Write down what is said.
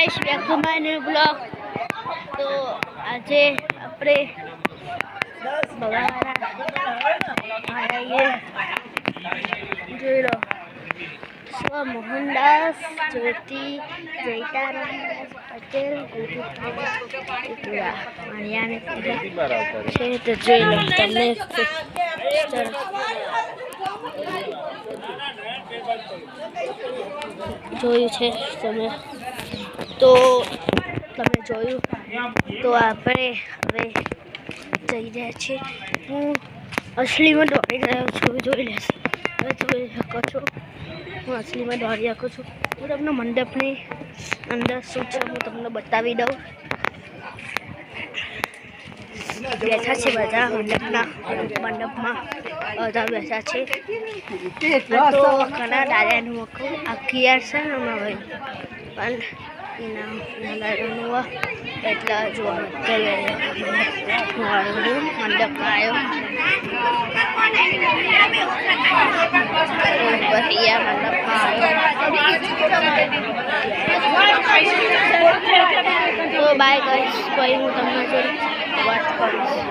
Guys back to my new blog. તો આજે આપણે બગાવાળા જોઈ લો સ્વ મોહનદાસ જ્યોતિ જયતારામ પટેલ મારિયાને છે તો જોઈ લો તમને જોયું છે તમે તો તમે જોયું તો આપણે હવે જઈ રહ્યા છીએ। હું અસલીમાં દોડી રહ્યો છું, જોઈ લેશે હવે જોઈ શકો છો હું અસલીમાં દોડી શકું છું। હું તમને મંડપની અંદર શું છે હું તમને બતાવી દઉં। બેઠા છે બધા મંડપમાં બધા બેઠા છે। તો ઘણા દાદાનું આખી યાર છે ને ભાઈ પણ એના દાદાનું એટલા જોવા મંડપમાં આવ્યો તો બાય ગાઈસ, કોઈ હું તમને વાત કરીશ।